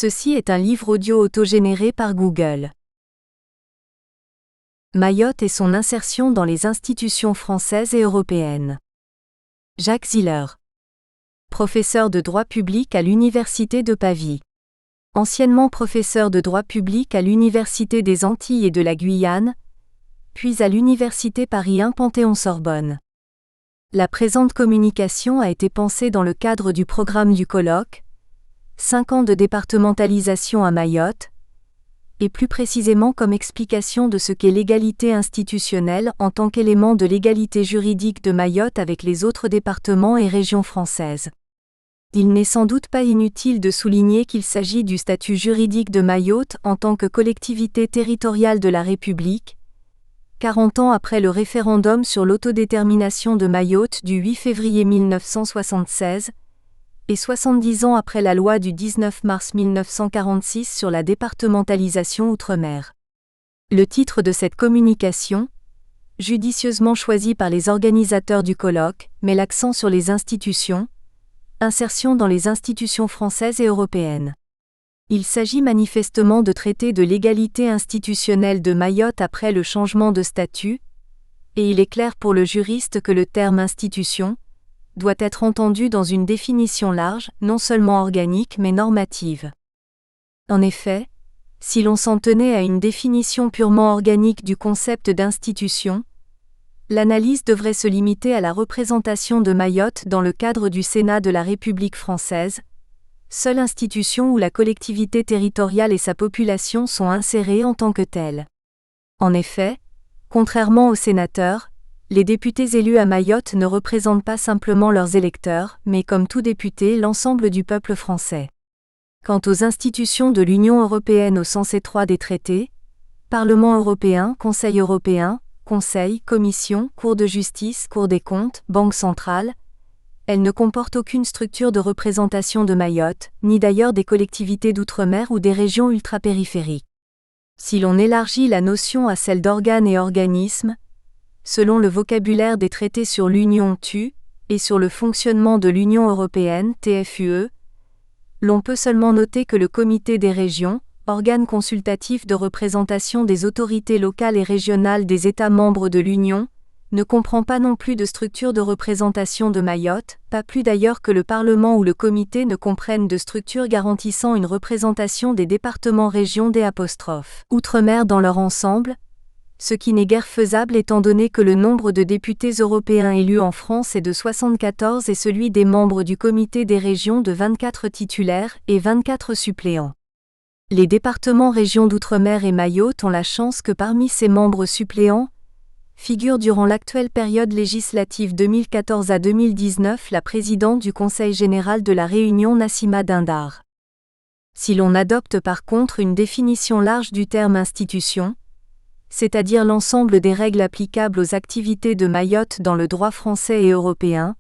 Ceci est un livre audio autogénéré par Google. Mayotte et son insertion dans les institutions françaises et européennes. Jacques Ziller. Professeur de droit public à l'Université de Pavie. Anciennement professeur de droit public à l'Université des Antilles et de la Guyane, puis à l'Université Paris 1 Panthéon-Sorbonne. La présente communication a été pensée dans le cadre du programme du colloque 5 ans de départementalisation à Mayotte, et plus précisément comme explication de ce qu'est l'égalité institutionnelle en tant qu'élément de l'égalité juridique de Mayotte avec les autres départements et régions françaises. Il n'est sans doute pas inutile de souligner qu'il s'agit du statut juridique de Mayotte en tant que collectivité territoriale de la République, 40 ans après le référendum sur l'autodétermination de Mayotte du 8 février 1976, et 70 ans après la loi du 19 mars 1946 sur la départementalisation outre-mer. Le titre de cette communication, judicieusement choisi par les organisateurs du colloque, met l'accent sur les institutions, insertion dans les institutions françaises et européennes. Il s'agit manifestement de traiter de l'égalité institutionnelle de Mayotte après le changement de statut, et il est clair pour le juriste que le terme « institution » doit être entendu dans une définition large, non seulement organique mais normative. En effet, si l'on s'en tenait à une définition purement organique du concept d'institution, l'analyse devrait se limiter à la représentation de Mayotte dans le cadre du Sénat de la République française, seule institution où la collectivité territoriale et sa population sont insérées en tant que telles. En effet, contrairement aux sénateurs, les députés élus à Mayotte ne représentent pas simplement leurs électeurs, mais comme tout député l'ensemble du peuple français. Quant aux institutions de l'Union européenne au sens étroit des traités, Parlement européen, Conseil, Commission, Cour de justice, Cour des comptes, Banque centrale, elles ne comportent aucune structure de représentation de Mayotte, ni d'ailleurs des collectivités d'outre-mer ou des régions ultrapériphériques. Si l'on élargit la notion à celle d'organes et organismes, selon le vocabulaire des traités sur l'Union (TU) et sur le fonctionnement de l'Union européenne (TFUE), l'on peut seulement noter que le Comité des régions, organe consultatif de représentation des autorités locales et régionales des États membres de l'Union, ne comprend pas non plus de structure de représentation de Mayotte, pas plus d'ailleurs que le Parlement ou le Comité ne comprennent de structure garantissant une représentation des départements-régions des outre-mer dans leur ensemble, ce qui n'est guère faisable étant donné que le nombre de députés européens élus en France est de 74 et celui des membres du Comité des régions de 24 titulaires et 24 suppléants. Les départements-régions d'outre-mer et Mayotte ont la chance que parmi ces membres suppléants, figure durant l'actuelle période législative 2014 à 2019 la présidente du Conseil général de la Réunion Nassima Dindar. Si l'on adopte par contre une définition large du terme institution, c'est-à-dire l'ensemble des règles applicables aux activités de Mayotte dans le droit français et européen,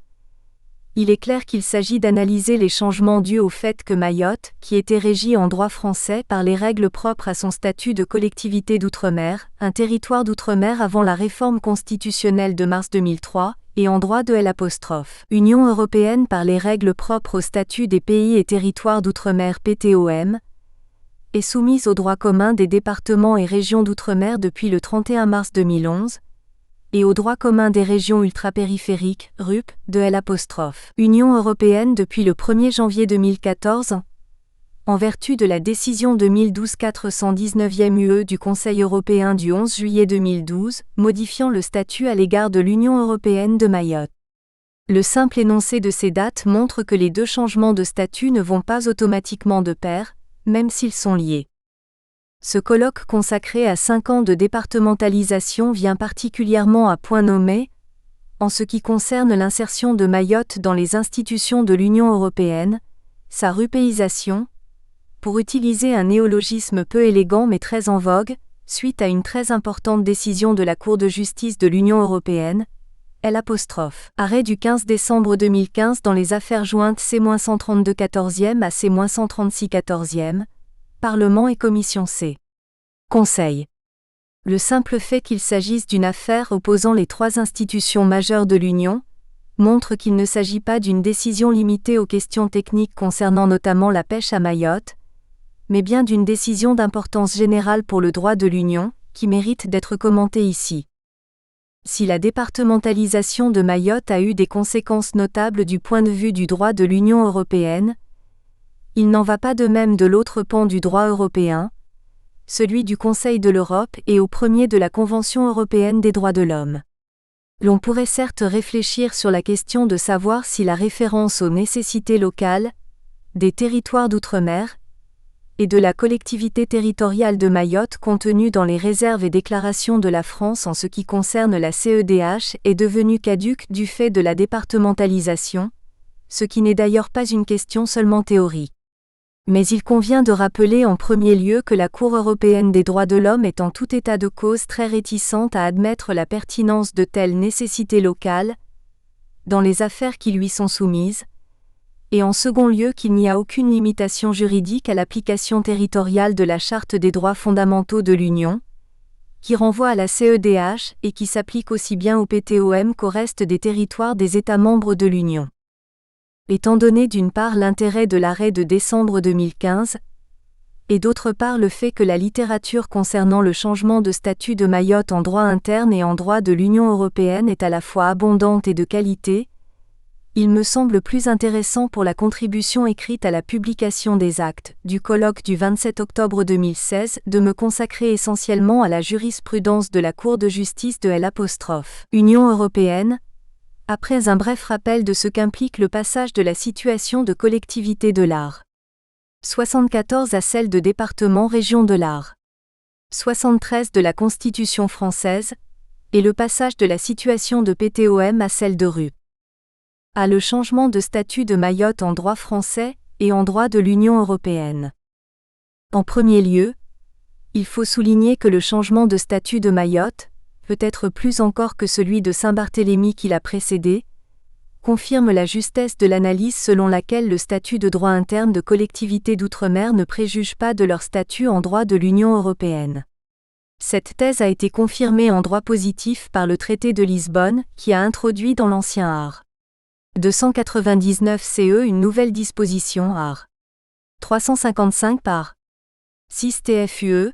il est clair qu'il s'agit d'analyser les changements dus au fait que Mayotte, qui était régie en droit français par les règles propres à son statut de collectivité d'outre-mer, un territoire d'outre-mer avant la réforme constitutionnelle de mars 2003, et en droit de Union européenne par les règles propres au statut des pays et territoires d'outre-mer PTOM, est soumise au droit commun des départements et régions d'outre-mer depuis le 31 mars 2011, et au droit commun des régions ultrapériphériques, RUP, de Union européenne depuis le 1er janvier 2014, en vertu de la décision 2012-419 UE du Conseil européen du 11 juillet 2012, modifiant le statut à l'égard de l'Union européenne de Mayotte. Le simple énoncé de ces dates montre que les deux changements de statut ne vont pas automatiquement de pair, même s'ils sont liés. Ce colloque consacré à 5 ans de départementalisation vient particulièrement à point nommé, en ce qui concerne l'insertion de Mayotte dans les institutions de l'Union européenne, sa rupéisation, pour utiliser un néologisme peu élégant mais très en vogue, suite à une très importante décision de la Cour de justice de l'Union européenne, arrêt du 15 décembre 2015 dans les affaires jointes C-132 14e à C-136 14e, Parlement et Commission C. Conseil. Le simple fait qu'il s'agisse d'une affaire opposant les 3 institutions majeures de l'Union, montre qu'il ne s'agit pas d'une décision limitée aux questions techniques concernant notamment la pêche à Mayotte, mais bien d'une décision d'importance générale pour le droit de l'Union, qui mérite d'être commentée ici. Si la départementalisation de Mayotte a eu des conséquences notables du point de vue du droit de l'Union européenne, il n'en va pas de même de l'autre pan du droit européen, celui du Conseil de l'Europe et au premier de la Convention européenne des droits de l'homme. L'on pourrait certes réfléchir sur la question de savoir si la référence aux nécessités locales, des territoires d'outre-mer, et de la collectivité territoriale de Mayotte contenue dans les réserves et déclarations de la France en ce qui concerne la CEDH est devenue caduque du fait de la départementalisation, ce qui n'est d'ailleurs pas une question seulement théorique. Mais il convient de rappeler en premier lieu que la Cour européenne des droits de l'homme est en tout état de cause très réticente à admettre la pertinence de telles nécessités locales dans les affaires qui lui sont soumises, et en second lieu qu'il n'y a aucune limitation juridique à l'application territoriale de la Charte des droits fondamentaux de l'Union, qui renvoie à la CEDH et qui s'applique aussi bien au PTOM qu'au reste des territoires des États membres de l'Union. Étant donné d'une part l'intérêt de l'arrêt de décembre 2015, et d'autre part le fait que la littérature concernant le changement de statut de Mayotte en droit interne et en droit de l'Union européenne est à la fois abondante et de qualité, il me semble plus intéressant pour la contribution écrite à la publication des actes du colloque du 27 octobre 2016 de me consacrer essentiellement à la jurisprudence de la Cour de justice de l'Union européenne, après un bref rappel de ce qu'implique le passage de la situation de collectivité de l'Ar. 74 à celle de département-région de l'Ar. 73 de la Constitution française, et le passage de la situation de PTOM à celle de RU. À le changement de statut de Mayotte en droit français et en droit de l'Union européenne. En premier lieu, il faut souligner que le changement de statut de Mayotte, peut-être plus encore que celui de Saint-Barthélemy qui l'a précédé, confirme la justesse de l'analyse selon laquelle le statut de droit interne de collectivités d'outre-mer ne préjuge pas de leur statut en droit de l'Union européenne. Cette thèse a été confirmée en droit positif par le traité de Lisbonne, qui a introduit dans l'ancien art. 299 CE une nouvelle disposition art. 355 par 6 TFUE,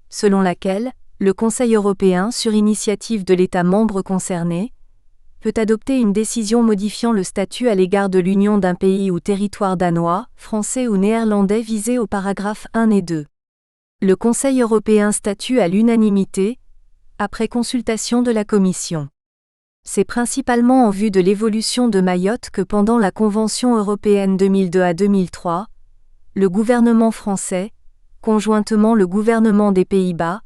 selon laquelle le Conseil européen, sur initiative de l'État membre concerné, peut adopter une décision modifiant le statut à l'égard de l'Union d'un pays ou territoire danois, français ou néerlandais visé au paragraphe 1 et 2. Le Conseil européen statue à l'unanimité, après consultation de la Commission. C'est principalement en vue de l'évolution de Mayotte que pendant la Convention européenne 2002 à 2003, le gouvernement français, conjointement le gouvernement des Pays-Bas,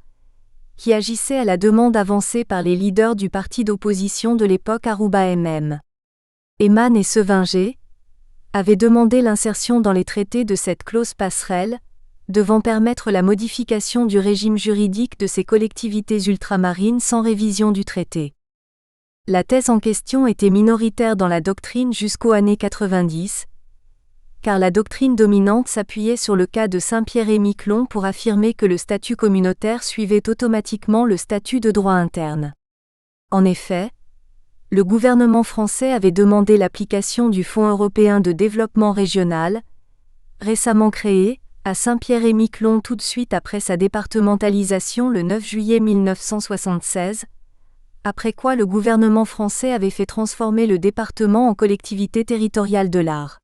qui agissait à la demande avancée par les leaders du parti d'opposition de l'époque Aruba MM. Eman et Sevinger, avaient demandé l'insertion dans les traités de cette clause passerelle, devant permettre la modification du régime juridique de ces collectivités ultramarines sans révision du traité. La thèse en question était minoritaire dans la doctrine jusqu'aux années 90, car la doctrine dominante s'appuyait sur le cas de Saint-Pierre-et-Miquelon pour affirmer que le statut communautaire suivait automatiquement le statut de droit interne. En effet, le gouvernement français avait demandé l'application du Fonds européen de développement régional, récemment créé, à Saint-Pierre-et-Miquelon tout de suite après sa départementalisation le 9 juillet 1976, après quoi le gouvernement français avait fait transformer le département en collectivité territoriale de l'Ar.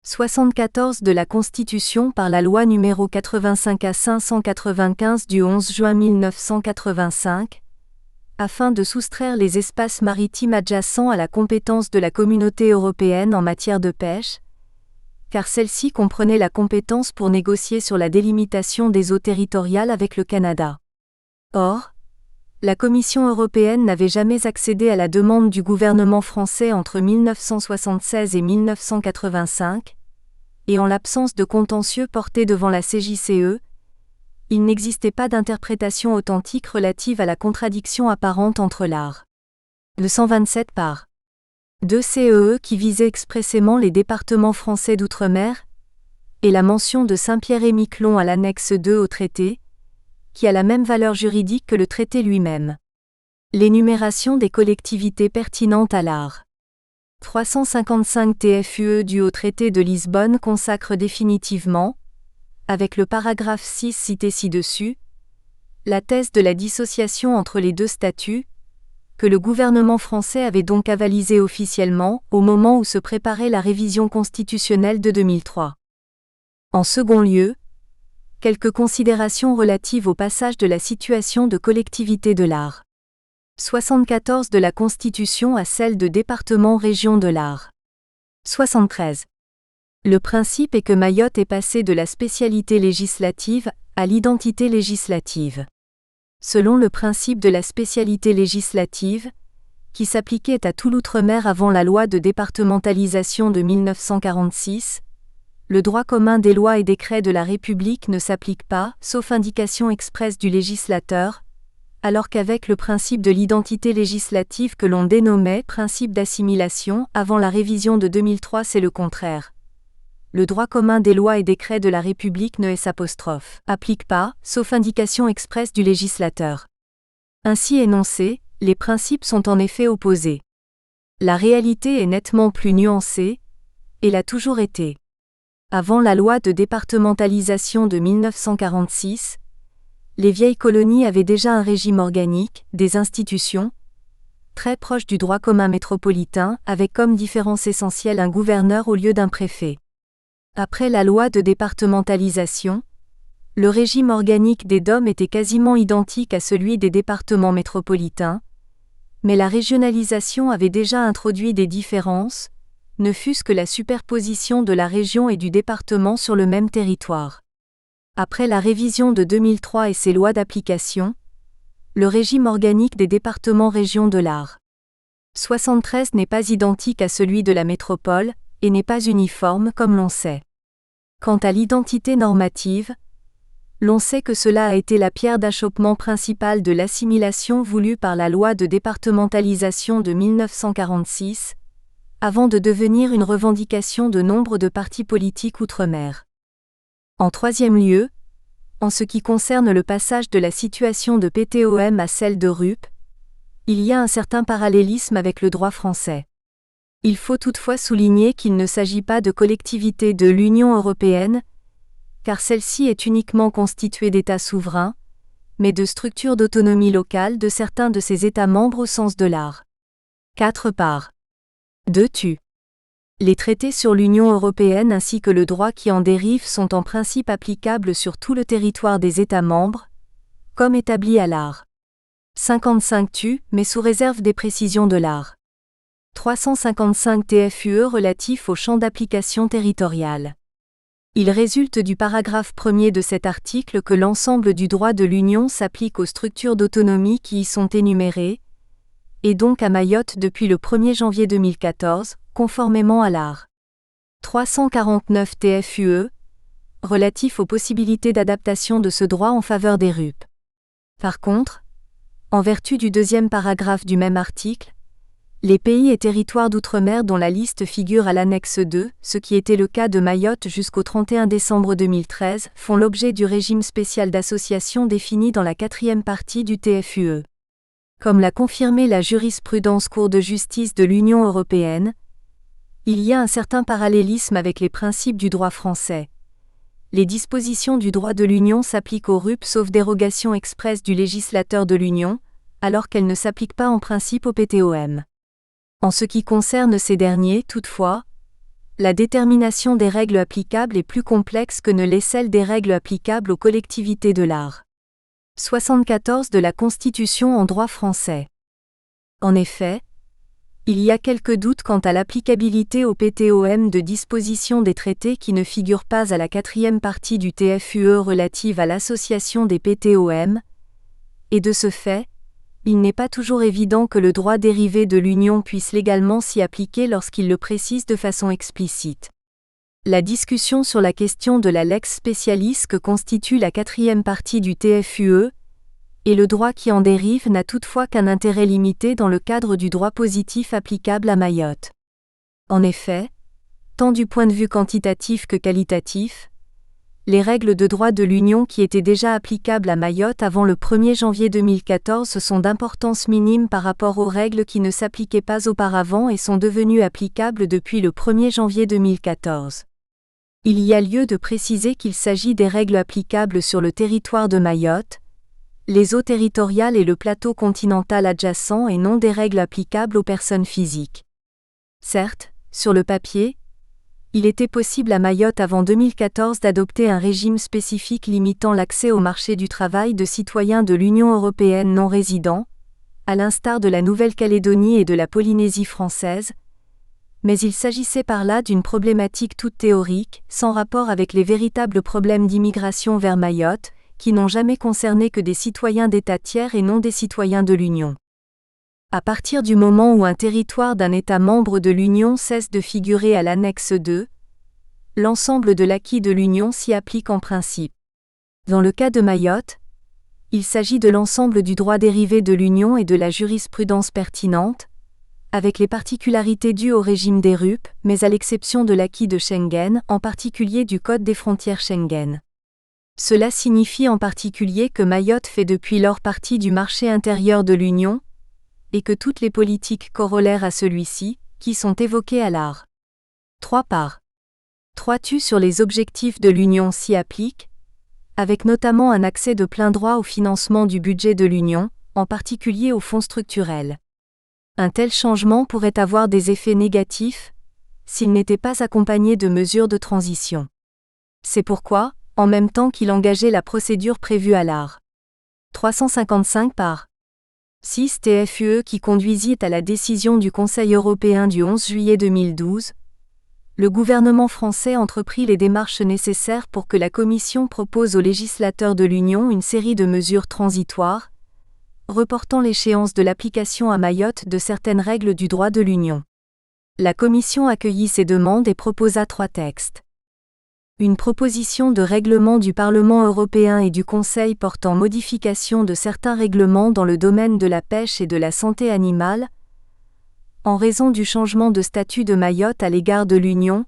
74 de la Constitution par la loi numéro 85 à 595 du 11 juin 1985, afin de soustraire les espaces maritimes adjacents à la compétence de la Communauté européenne en matière de pêche, car celle-ci comprenait la compétence pour négocier sur la délimitation des eaux territoriales avec le Canada. Or, la Commission européenne n'avait jamais accédé à la demande du gouvernement français entre 1976 et 1985, et en l'absence de contentieux porté devant la CJCE, il n'existait pas d'interprétation authentique relative à la contradiction apparente entre l'art. Le 127 par 2 CEE qui visait expressément les départements français d'outre-mer, et la mention de Saint-Pierre-et-Miquelon à l'annexe 2 au traité, qui a la même valeur juridique que le traité lui-même. L'énumération des collectivités pertinentes à l'art. 355 TFUE dû au traité de Lisbonne consacre définitivement, avec le paragraphe 6 cité ci-dessus, la thèse de la dissociation entre les deux statuts, que le gouvernement français avait donc avalisé officiellement au moment où se préparait la révision constitutionnelle de 2003. En second lieu, quelques considérations relatives au passage de la situation de collectivité de l'Ar. 74 de la Constitution à celle de département-région de l'Ar. 73. Le principe est que Mayotte est passé de la spécialité législative à l'identité législative. Selon le principe de la spécialité législative, qui s'appliquait à tout l'outre-mer avant la loi de départementalisation de 1946, le droit commun des lois et décrets de la République ne s'applique pas, sauf indication expresse du législateur, alors qu'avec le principe de l'identité législative que l'on dénommait principe d'assimilation avant la révision de 2003, c'est le contraire. Le droit commun des lois et décrets de la République ne s'applique pas, sauf indication expresse du législateur. Ainsi énoncés, les principes sont en effet opposés. La réalité est nettement plus nuancée, et l'a toujours été. Avant la loi de départementalisation de 1946, les vieilles colonies avaient déjà un régime organique, des institutions, très proches du droit commun métropolitain, avec comme différence essentielle un gouverneur au lieu d'un préfet. Après la loi de départementalisation, le régime organique des DOM était quasiment identique à celui des départements métropolitains, mais la régionalisation avait déjà introduit des différences, ne fût-ce que la superposition de la région et du département sur le même territoire. Après la révision de 2003 et ses lois d'application, le régime organique des départements-régions de l'Ar. 73 n'est pas identique à celui de la métropole, et n'est pas uniforme comme l'on sait. Quant à l'identité normative, l'on sait que cela a été la pierre d'achoppement principale de l'assimilation voulue par la loi de départementalisation de 1946, avant de devenir une revendication de nombre de partis politiques outre-mer. En troisième lieu, en ce qui concerne le passage de la situation de PTOM à celle de RUP, il y a un certain parallélisme avec le droit français. Il faut toutefois souligner qu'il ne s'agit pas de collectivité de l'Union européenne, car celle-ci est uniquement constituée d'États souverains, mais de structures d'autonomie locale de certains de ses États membres au sens de l'Art. 4 par 2 tu. Les traités sur l'Union européenne ainsi que le droit qui en dérive sont en principe applicables sur tout le territoire des États membres, comme établi à l'Art. 55 tu, mais sous réserve des précisions de l'Art. 355 TFUE relatif au champ d'application territorial. Il résulte du paragraphe 1er de cet article que l'ensemble du droit de l'Union s'applique aux structures d'autonomie qui y sont énumérées, et donc à Mayotte depuis le 1er janvier 2014, conformément à l'Art. 349 TFUE, relatif aux possibilités d'adaptation de ce droit en faveur des RUP. Par contre, en vertu du deuxième paragraphe du même article, les pays et territoires d'outre-mer dont la liste figure à l'annexe 2, ce qui était le cas de Mayotte jusqu'au 31 décembre 2013, font l'objet du régime spécial d'association défini dans la 4e partie du TFUE. Comme l'a confirmé la jurisprudence Cour de justice de l'Union européenne, il y a un certain parallélisme avec les principes du droit français. Les dispositions du droit de l'Union s'appliquent aux RUP sauf dérogation expresse du législateur de l'Union, alors qu'elles ne s'appliquent pas en principe aux PTOM. En ce qui concerne ces derniers, toutefois, la détermination des règles applicables est plus complexe que ne l'est celle des règles applicables aux collectivités de l'Art. 74 de la Constitution en droit français. En effet, il y a quelques doutes quant à l'applicabilité au PTOM de dispositions des traités qui ne figurent pas à la 4e partie du TFUE relative à l'association des PTOM, et de ce fait, il n'est pas toujours évident que le droit dérivé de l'Union puisse légalement s'y appliquer lorsqu'il le précise de façon explicite. La discussion sur la question de la lex specialis que constitue la 4e partie du TFUE, et le droit qui en dérive n'a toutefois qu'un intérêt limité dans le cadre du droit positif applicable à Mayotte. En effet, tant du point de vue quantitatif que qualitatif, les règles de droit de l'Union qui étaient déjà applicables à Mayotte avant le 1er janvier 2014 sont d'importance minime par rapport aux règles qui ne s'appliquaient pas auparavant et sont devenues applicables depuis le 1er janvier 2014. Il y a lieu de préciser qu'il s'agit des règles applicables sur le territoire de Mayotte, les eaux territoriales et le plateau continental adjacent et non des règles applicables aux personnes physiques. Certes, sur le papier, il était possible à Mayotte avant 2014 d'adopter un régime spécifique limitant l'accès au marché du travail de citoyens de l'Union européenne non résidents, à l'instar de la Nouvelle-Calédonie et de la Polynésie française, mais il s'agissait par là d'une problématique toute théorique, sans rapport avec les véritables problèmes d'immigration vers Mayotte, qui n'ont jamais concerné que des citoyens d'États tiers et non des citoyens de l'Union. À partir du moment où un territoire d'un État membre de l'Union cesse de figurer à l'annexe 2, l'ensemble de l'acquis de l'Union s'y applique en principe. Dans le cas de Mayotte, il s'agit de l'ensemble du droit dérivé de l'Union et de la jurisprudence pertinente, avec les particularités dues au régime des RUP, mais à l'exception de l'acquis de Schengen, en particulier du Code des frontières Schengen. Cela signifie en particulier que Mayotte fait depuis lors partie du marché intérieur de l'Union, et que toutes les politiques corollaires à celui-ci, qui sont évoquées à l'art. 3 par 3 sur les objectifs de l'Union s'y appliquent, avec notamment un accès de plein droit au financement du budget de l'Union, en particulier aux fonds structurels. Un tel changement pourrait avoir des effets négatifs, s'il n'était pas accompagné de mesures de transition. C'est pourquoi, en même temps qu'il engageait la procédure prévue à l'art. 355 par 6 TFUE qui conduisit à la décision du Conseil européen du 11 juillet 2012, le gouvernement français entreprit les démarches nécessaires pour que la Commission propose aux législateurs de l'Union une série de mesures transitoires, reportant l'échéance de l'application à Mayotte de certaines règles du droit de l'Union. La Commission accueillit ces demandes et proposa 3 textes. Une proposition de règlement du Parlement européen et du Conseil portant modification de certains règlements dans le domaine de la pêche et de la santé animale, en raison du changement de statut de Mayotte à l'égard de l'Union,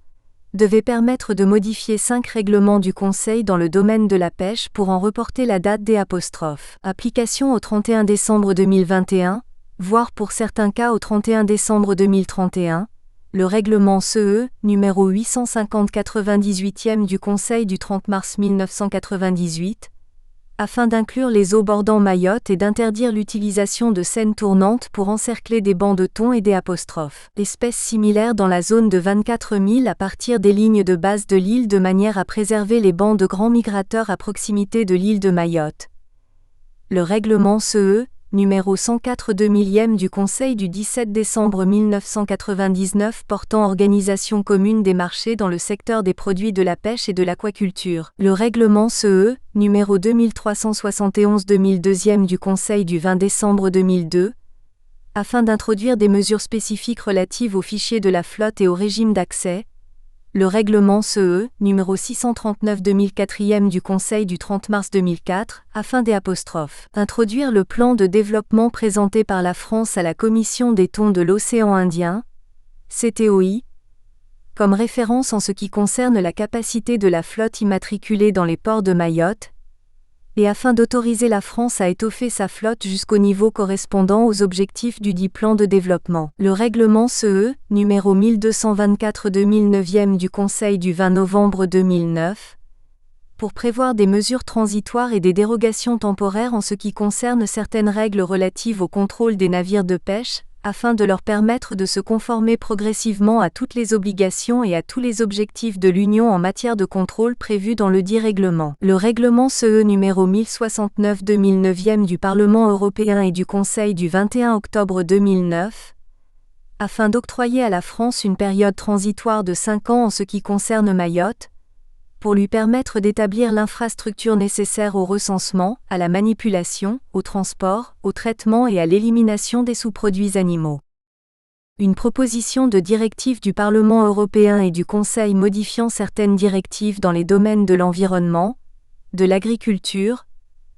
devait permettre de modifier 5 règlements du Conseil dans le domaine de la pêche pour en reporter la date des apostrophes. Application au 31 décembre 2021, voire pour certains cas au 31 décembre 2031, le règlement CE, numéro 850-98e du Conseil du 30 mars 1998, afin d'inclure les eaux bordant Mayotte et d'interdire l'utilisation de scènes tournantes pour encercler des bancs de thon et des apostrophes. Espèces similaires dans la zone de 24 000 à partir des lignes de base de l'île de manière à préserver les bancs de grands migrateurs à proximité de l'île de Mayotte. Le règlement CE, numéro 104 2000e du Conseil du 17 décembre 1999 portant organisation commune des marchés dans le secteur des produits de la pêche et de l'aquaculture. Le règlement CE, numéro 2371 2002e du Conseil du 20 décembre 2002, afin d'introduire des mesures spécifiques relatives aux fichiers de la flotte et au régime d'accès. Le règlement CE, numéro 639 2004e du Conseil du 30 mars 2004, afin des apostrophes. Introduire le plan de développement présenté par la France à la Commission des thons de l'océan Indien, CTOI, comme référence en ce qui concerne la capacité de la flotte immatriculée dans les ports de Mayotte, et afin d'autoriser la France à étoffer sa flotte jusqu'au niveau correspondant aux objectifs du dit plan de développement. Le règlement CE, numéro 1224 2009e du Conseil du 20 novembre 2009, pour prévoir des mesures transitoires et des dérogations temporaires en ce qui concerne certaines règles relatives au contrôle des navires de pêche, afin de leur permettre de se conformer progressivement à toutes les obligations et à tous les objectifs de l'Union en matière de contrôle prévus dans le dit règlement. Le règlement CE numéro 1069 2009e du Parlement européen et du Conseil du 21 octobre 2009, afin d'octroyer à la France une période transitoire de 5 ans en ce qui concerne Mayotte, pour lui permettre d'établir l'infrastructure nécessaire au recensement, à la manipulation, au transport, au traitement et à l'élimination des sous-produits animaux. Une proposition de directive du Parlement européen et du Conseil modifiant certaines directives dans les domaines de l'environnement, de l'agriculture,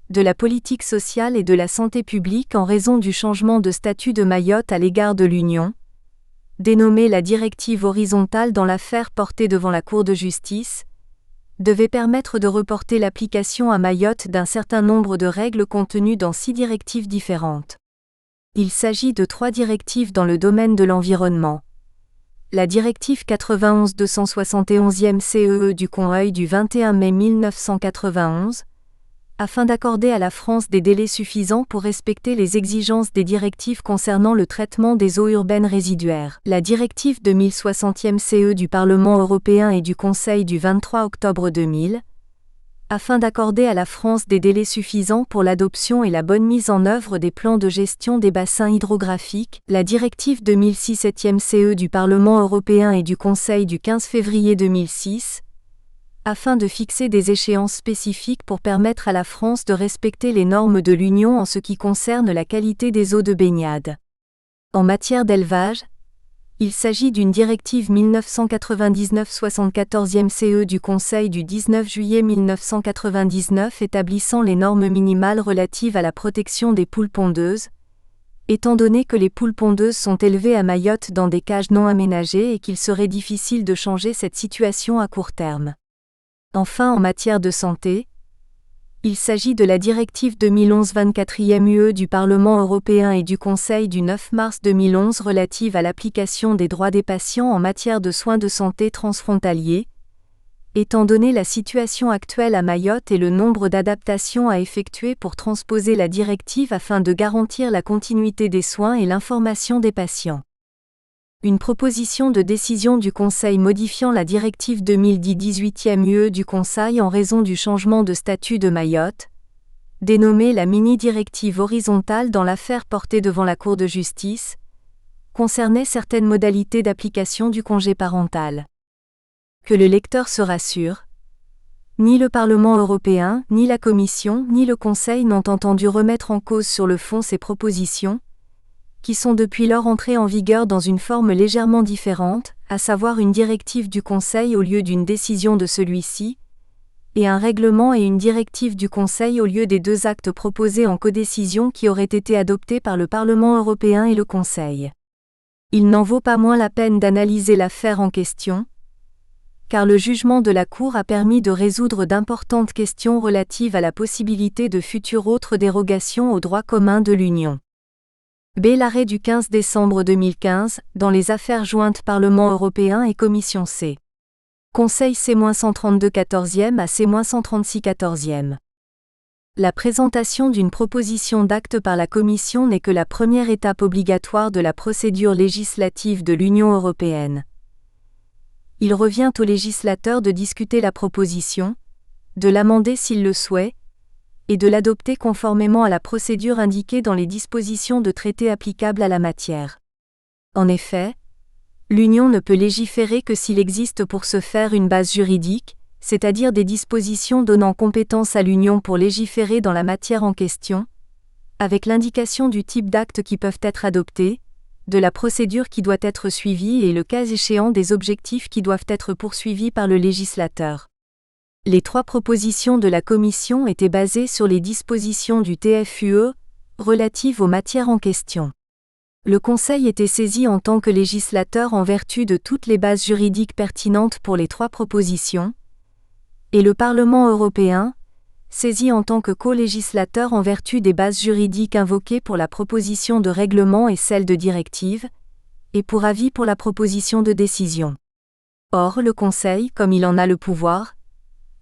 de la politique sociale et de la santé publique en raison du changement de statut de Mayotte à l'égard de l'Union, dénommée la directive horizontale dans l'affaire portée devant la Cour de justice, devait permettre de reporter l'application à Mayotte d'un certain nombre de règles contenues dans 6 directives différentes. Il s'agit de 3 directives dans le domaine de l'environnement. la directive 91/271 CEE du Conseil du 21 mai 1991, afin d'accorder à la France des délais suffisants pour respecter les exigences des directives concernant le traitement des eaux urbaines résiduaires. La directive 2060 CE du Parlement européen et du Conseil du 23 octobre 2000, afin d'accorder à la France des délais suffisants pour l'adoption et la bonne mise en œuvre des plans de gestion des bassins hydrographiques. La directive 2006 CE du Parlement européen et du Conseil du 15 février 2006, afin de fixer des échéances spécifiques pour permettre à la France de respecter les normes de l'Union en ce qui concerne la qualité des eaux de baignade. En matière d'élevage, il s'agit d'une directive 1999/74 CE du Conseil du 19 juillet 1999 établissant les normes minimales relatives à la protection des poules pondeuses, étant donné que les poules pondeuses sont élevées à Mayotte dans des cages non aménagées et qu'il serait difficile de changer cette situation à court terme. Enfin, en matière de santé, il s'agit de la directive 2011/24 UE du Parlement européen et du Conseil du 9 mars 2011 relative à l'application des droits des patients en matière de soins de santé transfrontaliers, étant donné la situation actuelle à Mayotte et le nombre d'adaptations à effectuer pour transposer la directive afin de garantir la continuité des soins et l'information des patients. Une proposition de décision du Conseil modifiant la directive 2010/18 UE du Conseil en raison du changement de statut de Mayotte, dénommée la mini-directive horizontale dans l'affaire portée devant la Cour de justice, concernait certaines modalités d'application du congé parental. Que le lecteur se rassure, ni le Parlement européen, ni la Commission, ni le Conseil n'ont entendu remettre en cause sur le fond ces propositions, qui sont depuis leur entrée en vigueur dans une forme légèrement différente, à savoir une directive du Conseil au lieu d'une décision de celui-ci, et un règlement et une directive du Conseil au lieu des deux actes proposés en codécision qui auraient été adoptés par le Parlement européen et le Conseil. Il n'en vaut pas moins la peine d'analyser l'affaire en question, car le jugement de la Cour a permis de résoudre d'importantes questions relatives à la possibilité de futures autres dérogations au droit commun de l'Union. B. L'arrêt du 15 décembre 2015, dans les affaires jointes Parlement européen et Commission C. Conseil C-132 14e à C-136 14e. La présentation d'une proposition d'acte par la Commission n'est que la première étape obligatoire de la procédure législative de l'Union européenne. Il revient au législateur de discuter la proposition, de l'amender s'il le souhaite, et de l'adopter conformément à la procédure indiquée dans les dispositions de traité applicables à la matière. En effet, l'Union ne peut légiférer que s'il existe pour ce faire une base juridique, c'est-à-dire des dispositions donnant compétence à l'Union pour légiférer dans la matière en question, avec l'indication du type d'actes qui peuvent être adoptés, de la procédure qui doit être suivie et le cas échéant des objectifs qui doivent être poursuivis par le législateur. Les trois propositions de la Commission étaient basées sur les dispositions du TFUE, relatives aux matières en question. Le Conseil était saisi en tant que législateur en vertu de toutes les bases juridiques pertinentes pour les trois propositions, et le Parlement européen, saisi en tant que co-législateur en vertu des bases juridiques invoquées pour la proposition de règlement et celle de directive, et pour avis pour la proposition de décision. Or, le Conseil, comme il en a le pouvoir,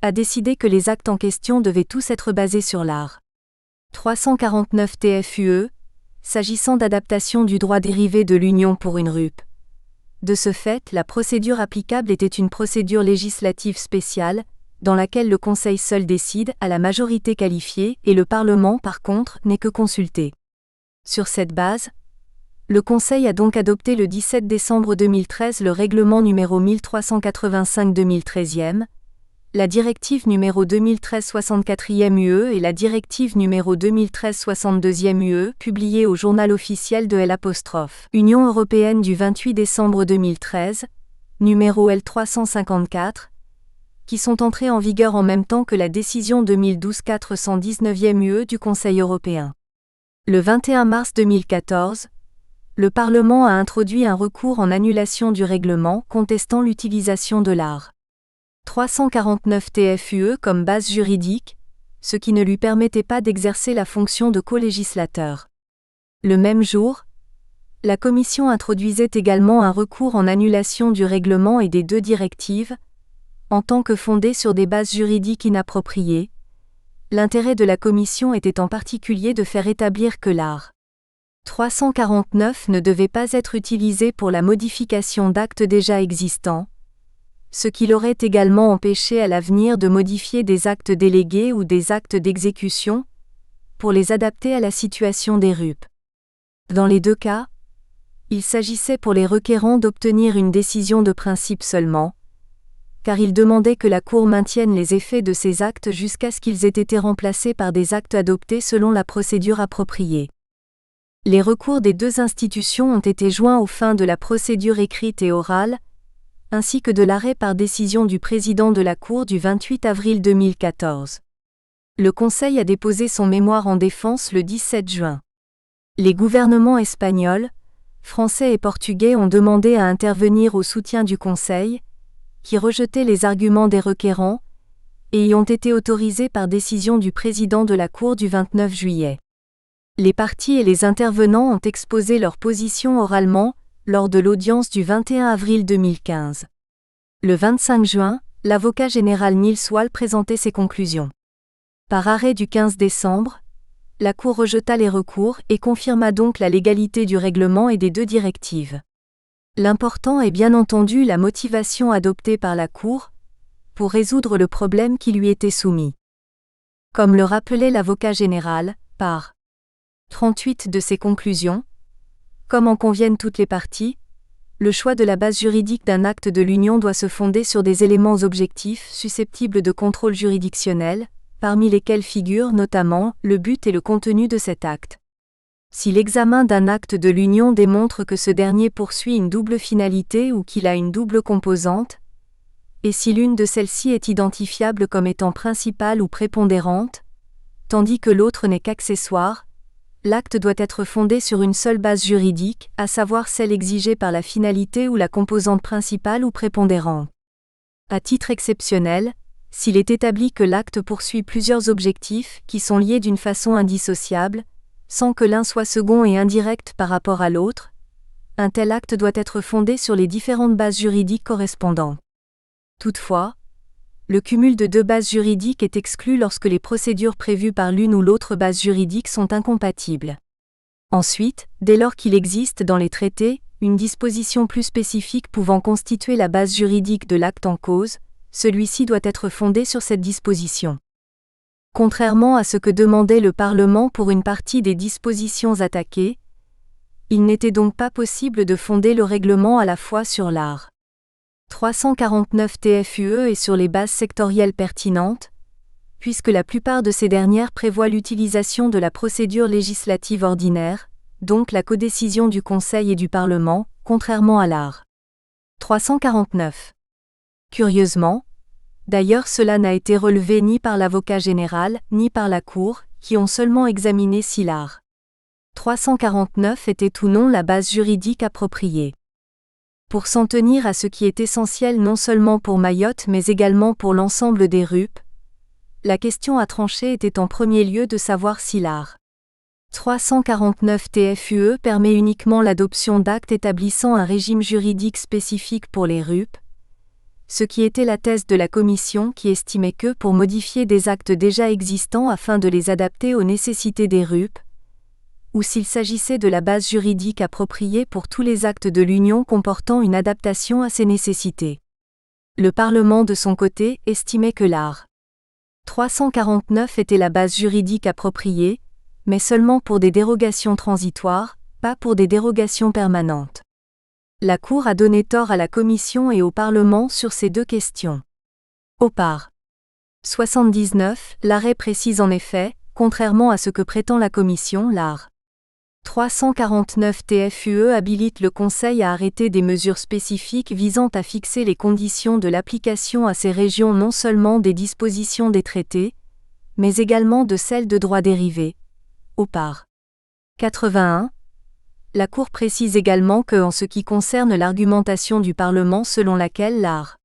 a décidé que les actes en question devaient tous être basés sur l'art. 349 TFUE, s'agissant d'adaptation du droit dérivé de l'Union pour une RUP. De ce fait, la procédure applicable était une procédure législative spéciale, dans laquelle le Conseil seul décide à la majorité qualifiée et le Parlement, par contre, n'est que consulté. Sur cette base, le Conseil a donc adopté le 17 décembre 2013 le règlement numéro 1385/2013, la directive numéro 2013/64 UE et la directive numéro 2013/62 UE publiée au journal officiel de L'. Union européenne du 28 décembre 2013, numéro L354, qui sont entrées en vigueur en même temps que la décision 2012/419 UE du Conseil européen. Le 21 mars 2014, le Parlement a introduit un recours en annulation du règlement contestant l'utilisation de l'art. 349 TFUE comme base juridique, ce qui ne lui permettait pas d'exercer la fonction de co-législateur. Le même jour, La Commission introduisait également un recours en annulation du règlement et des 2 directives, en tant que fondé sur des bases juridiques inappropriées. L'intérêt de la Commission était en particulier de faire établir que l'art. 349 ne devait pas être utilisé pour la modification d'actes déjà existants, ce qui l'aurait également empêché à l'avenir de modifier des actes délégués ou des actes d'exécution, pour les adapter à la situation des RUP. Dans les 2 cas, il s'agissait pour les requérants d'obtenir une décision de principe seulement, car ils demandaient que la Cour maintienne les effets de ces actes jusqu'à ce qu'ils aient été remplacés par des actes adoptés selon la procédure appropriée. Les recours des 2 institutions ont été joints aux fins de la procédure écrite et orale, ainsi que de l'arrêt par décision du président de la Cour du 28 avril 2014. Le Conseil a déposé son mémoire en défense le 17 juin. Les gouvernements espagnols, français et portugais ont demandé à intervenir au soutien du Conseil, qui rejetait les arguments des requérants, et y ont été autorisés par décision du président de la Cour du 29 juillet. Les parties et les intervenants ont exposé leur position oralement, lors de l'audience du 21 avril 2015. Le 25 juin, l'avocat général Nils Wahl présentait ses conclusions. Par arrêt du 15 décembre, la Cour rejeta les recours et confirma donc la légalité du règlement et des 2 directives. L'important est bien entendu la motivation adoptée par la Cour, pour résoudre le problème qui lui était soumis. Comme le rappelait l'avocat général, par 38 de ses conclusions, comme en conviennent toutes les parties, le choix de la base juridique d'un acte de l'Union doit se fonder sur des éléments objectifs susceptibles de contrôle juridictionnel, parmi lesquels figurent notamment le but et le contenu de cet acte. Si l'examen d'un acte de l'Union démontre que ce dernier poursuit une double finalité ou qu'il a une double composante, et si l'une de celles-ci est identifiable comme étant principale ou prépondérante, tandis que l'autre n'est qu'accessoire, l'acte doit être fondé sur une seule base juridique, à savoir celle exigée par la finalité ou la composante principale ou prépondérante. À titre exceptionnel, s'il est établi que l'acte poursuit plusieurs objectifs qui sont liés d'une façon indissociable, sans que l'un soit second et indirect par rapport à l'autre, un tel acte doit être fondé sur les différentes bases juridiques correspondantes. Toutefois, le cumul de 2 bases juridiques est exclu lorsque les procédures prévues par l'une ou l'autre base juridique sont incompatibles. Ensuite, dès lors qu'il existe dans les traités une disposition plus spécifique pouvant constituer la base juridique de l'acte en cause, celui-ci doit être fondé sur cette disposition. Contrairement à ce que demandait le Parlement pour une partie des dispositions attaquées, il n'était donc pas possible de fonder le règlement à la fois sur l'art. 349 TFUE et sur les bases sectorielles pertinentes, puisque la plupart de ces dernières prévoient l'utilisation de la procédure législative ordinaire, donc la codécision du Conseil et du Parlement, contrairement à l'art. 349. Curieusement, d'ailleurs cela n'a été relevé ni par l'avocat général, ni par la Cour, qui ont seulement examiné si l'art. 349 était ou non la base juridique appropriée. Pour s'en tenir à ce qui est essentiel non seulement pour Mayotte mais également pour l'ensemble des RUP, la question à trancher était en premier lieu de savoir si l'art. 349 TFUE permet uniquement l'adoption d'actes établissant un régime juridique spécifique pour les RUP, ce qui était la thèse de la Commission qui estimait que pour modifier des actes déjà existants afin de les adapter aux nécessités des RUP, ou s'il s'agissait de la base juridique appropriée pour tous les actes de l'Union comportant une adaptation à ces nécessités. Le Parlement de son côté estimait que l'art. 349 était la base juridique appropriée, mais seulement pour des dérogations transitoires, pas pour des dérogations permanentes. La Cour a donné tort à la Commission et au Parlement sur ces 2 questions. Au par. 79, l'arrêt précise en effet, contrairement à ce que prétend la Commission, l'art. 349 TFUE habilite le Conseil à arrêter des mesures spécifiques visant à fixer les conditions de l'application à ces régions non seulement des dispositions des traités, mais également de celles de droit dérivé. Au par. 81. La Cour précise également que en ce qui concerne l'argumentation du Parlement selon laquelle l'art.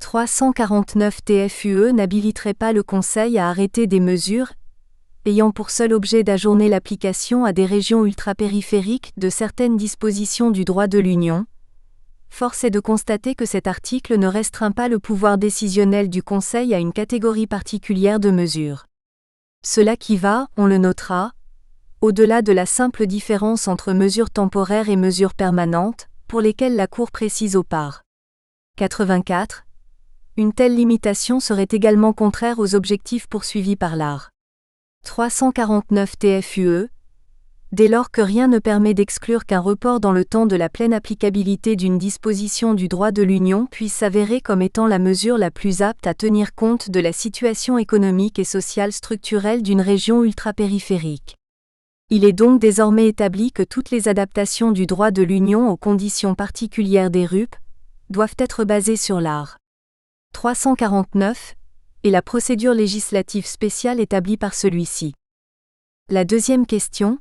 349 TFUE n'habiliterait pas le Conseil à arrêter des mesures ayant pour seul objet d'ajourner l'application à des régions ultrapériphériques de certaines dispositions du droit de l'Union. Force est de constater que cet article ne restreint pas le pouvoir décisionnel du Conseil à une catégorie particulière de mesures. Cela qui va, on le notera, au-delà de la simple différence entre mesures temporaires et mesures permanentes, pour lesquelles la Cour précise au par. 84. Une telle limitation serait également contraire aux objectifs poursuivis par l'art. 349 TFUE. Dès lors que rien ne permet d'exclure qu'un report dans le temps de la pleine applicabilité d'une disposition du droit de l'Union puisse s'avérer comme étant la mesure la plus apte à tenir compte de la situation économique et sociale structurelle d'une région ultrapériphérique. Il est donc désormais établi que toutes les adaptations du droit de l'Union aux conditions particulières des RUP doivent être basées sur l'art. 349 et la procédure législative spéciale établie par celui-ci. La deuxième question,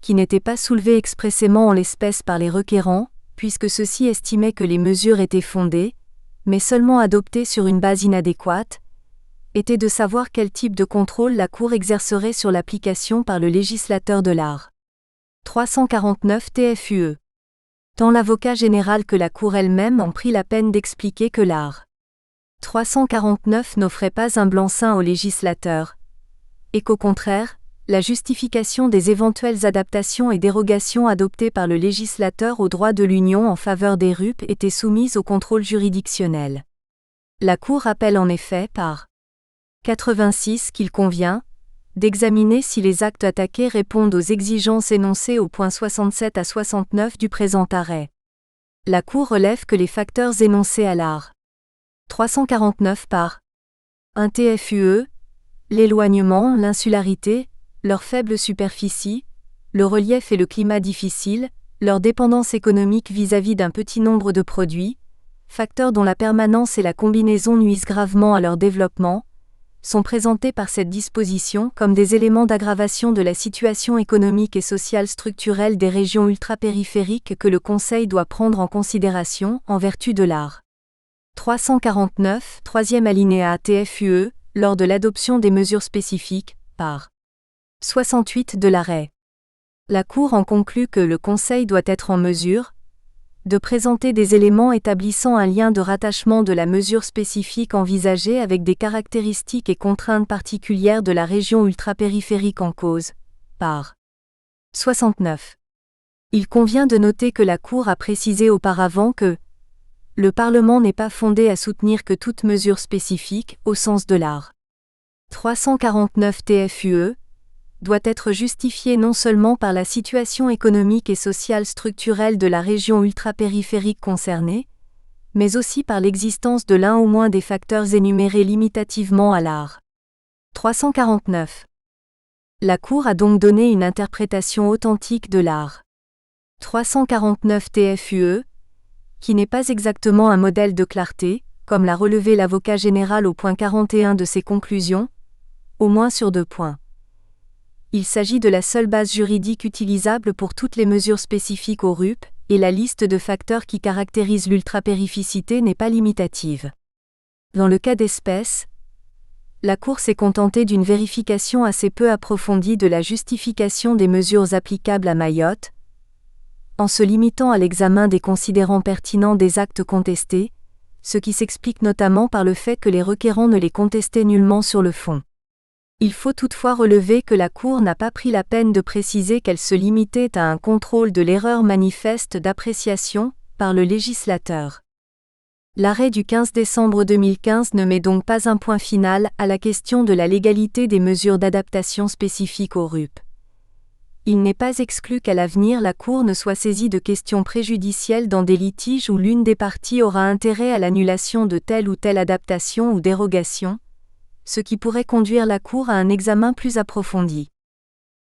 qui n'était pas soulevée expressément en l'espèce par les requérants, puisque ceux-ci estimaient que les mesures étaient fondées, mais seulement adoptées sur une base inadéquate, était de savoir quel type de contrôle la Cour exercerait sur l'application par le législateur de l'art. 349 TFUE. Tant l'avocat général que la Cour elle-même ont pris la peine d'expliquer que l'art. 349 n'offrait pas un blanc-seing au législateur, et qu'au contraire, la justification des éventuelles adaptations et dérogations adoptées par le législateur au droit de l'Union en faveur des RUP était soumise au contrôle juridictionnel. La Cour rappelle en effet par 86 qu'il convient d'examiner si les actes attaqués répondent aux exigences énoncées au point 67 à 69 du présent arrêt. La Cour relève que les facteurs énoncés à l'art. 349 par 1 TFUE, l'éloignement, l'insularité, leur faible superficie, le relief et le climat difficile, leur dépendance économique vis-à-vis d'un petit nombre de produits, facteurs dont la permanence et la combinaison nuisent gravement à leur développement, sont présentés par cette disposition comme des éléments d'aggravation de la situation économique et sociale structurelle des régions ultrapériphériques que le Conseil doit prendre en considération en vertu de l'art. 349, troisième alinéa TFUE, lors de l'adoption des mesures spécifiques, par 68 de l'arrêt. La Cour en conclut que le Conseil doit être en mesure de présenter des éléments établissant un lien de rattachement de la mesure spécifique envisagée avec des caractéristiques et contraintes particulières de la région ultrapériphérique en cause, par 69. Il convient de noter que la Cour a précisé auparavant que le Parlement n'est pas fondé à soutenir que toute mesure spécifique, au sens de l'art. 349 TFUE, doit être justifiée non seulement par la situation économique et sociale structurelle de la région ultrapériphérique concernée, mais aussi par l'existence de l'un au moins des facteurs énumérés limitativement à l'art. 349. La Cour a donc donné une interprétation authentique de l'art. 349 TFUE, qui n'est pas exactement un modèle de clarté, comme l'a relevé l'avocat général au point 41 de ses conclusions, au moins sur 2 points. Il s'agit de la seule base juridique utilisable pour toutes les mesures spécifiques au RUP, et la liste de facteurs qui caractérisent l'ultrapériphicité n'est pas limitative. Dans le cas d'espèce, la Cour s'est contentée d'une vérification assez peu approfondie de la justification des mesures applicables à Mayotte, en se limitant à l'examen des considérants pertinents des actes contestés, ce qui s'explique notamment par le fait que les requérants ne les contestaient nullement sur le fond. Il faut toutefois relever que la Cour n'a pas pris la peine de préciser qu'elle se limitait à un contrôle de l'erreur manifeste d'appréciation par le législateur. L'arrêt du 15 décembre 2015 ne met donc pas un point final à la question de la légalité des mesures d'adaptation spécifiques au RUP. Il n'est pas exclu qu'à l'avenir la Cour ne soit saisie de questions préjudicielles dans des litiges où l'une des parties aura intérêt à l'annulation de telle ou telle adaptation ou dérogation, ce qui pourrait conduire la Cour à un examen plus approfondi.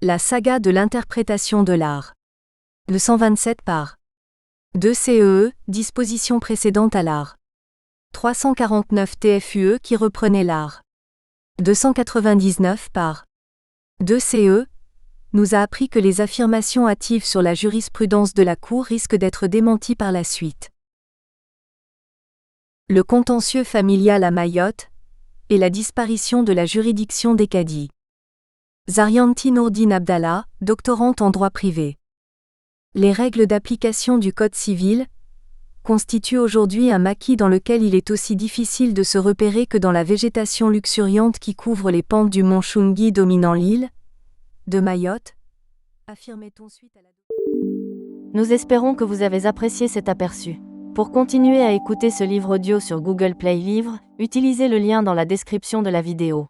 La saga de l'interprétation de l'art. Le 127 par 2 CEE, disposition précédente à l'art. 349 TFUE qui reprenait l'art. 299 par 2 CE, nous a appris que les affirmations hâtives sur la jurisprudence de la Cour risquent d'être démenties par la suite. Le contentieux familial à Mayotte et la disparition de la juridiction des cadis. Zarianti Nourdine Abdallah, doctorante en droit privé. Les règles d'application du Code civil constituent aujourd'hui un maquis dans lequel il est aussi difficile de se repérer que dans la végétation luxuriante qui couvre les pentes du mont Chungi dominant l'île de Mayotte, affirmait-on suite à la... Nous espérons que vous avez apprécié cet aperçu. Pour continuer à écouter ce livre audio sur Google Play Livres, utilisez le lien dans la description de la vidéo.